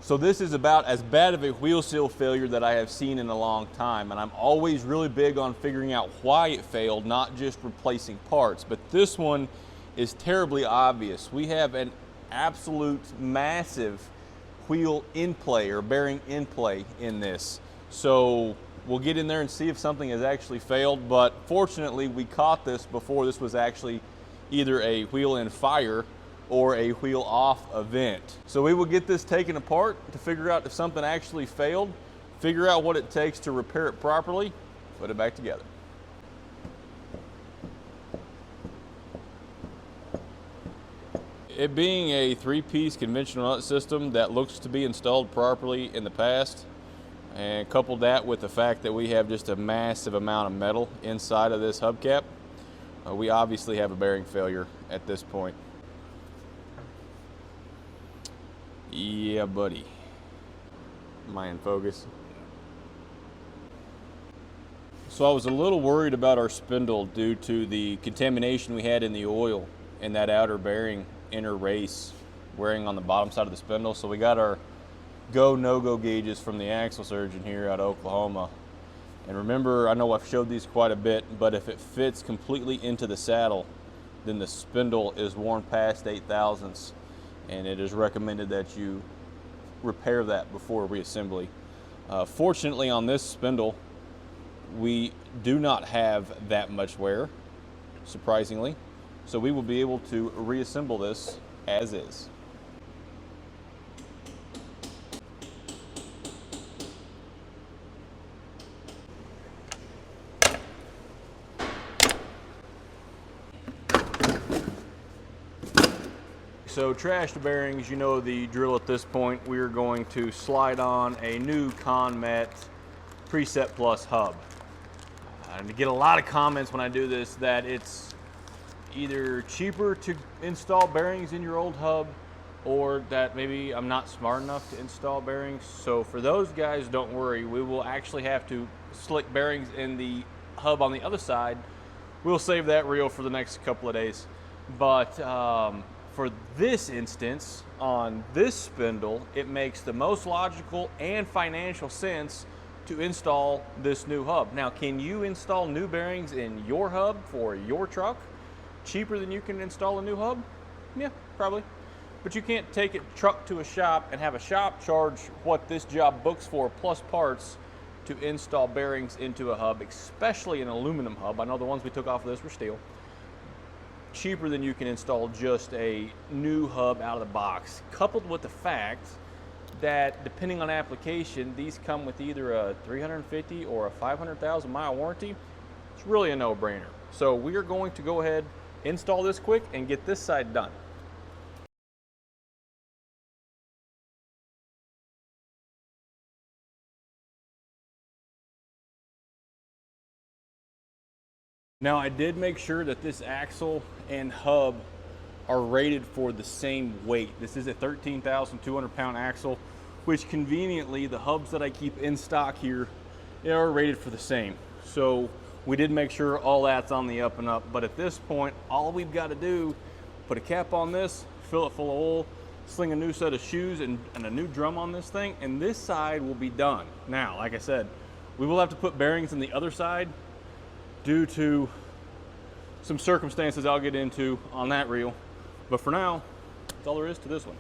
So this is about as bad of a wheel seal failure that I have seen in a long time, and I'm always really big on figuring out why it failed, not just replacing parts. But this one is terribly obvious. We have an absolute massive wheel in play or bearing in play in this. So we'll get in there and see if something has actually failed, but fortunately we caught this before this was actually either a wheel in fire or a wheel off event. So we will get this taken apart to figure out if something actually failed, figure out what it takes to repair it properly, put it back together. It being a 3-piece conventional nut system that looks to be installed properly in the past, and couple that with the fact that we have just a massive amount of metal inside of this hubcap, we obviously have a bearing failure at this point. Yeah, buddy. Am I in focus? So I was a little worried about our spindle due to the contamination we had in the oil in that outer bearing inner race wearing on the bottom side of the spindle. So we got our go no-go gauges from the axle surgeon here out of Oklahoma. And remember, I know I've showed these quite a bit, but if it fits completely into the saddle, then the spindle is worn past 8 thousandths. And it is recommended that you repair that before reassembly. Fortunately on this spindle, we do not have that much wear, surprisingly. So we will be able to reassemble this as is. So trashed bearings, you know the drill at this point. We are going to slide on a new Conmet Preset Plus hub. And I get a lot of comments when I do this that it's either cheaper to install bearings in your old hub or that maybe I'm not smart enough to install bearings. So for those guys, don't worry. We will actually have to slick bearings in the hub on the other side. We'll save that reel for the next couple of days. But for this instance, on this spindle, it makes the most logical and financial sense to install this new hub. Now, can you install new bearings in your hub for your truck cheaper than you can install a new hub? Yeah, probably. But you can't take it truck to a shop and have a shop charge what this job books for plus parts to install bearings into a hub, especially an aluminum hub. I know the ones we took off of this were steel. Cheaper than you can install just a new hub out of the box, coupled with the fact that depending on application, these come with either a 350 or a 500,000 mile warranty. It's really a no-brainer. So we are going to go ahead, install this quick, and get this side done. Now I did make sure that this axle and hub are rated for the same weight. This is a 13,200 pound axle, which conveniently the hubs that I keep in stock here are rated for the same. So we did make sure all that's on the up and up, but at this point, all we've got to do, put a cap on this, fill it full of oil, sling a new set of shoes and a new drum on this thing, and this side will be done. Now, like I said, we will have to put bearings in the other side due to some circumstances I'll get into on that reel. But for now, that's all there is to this one.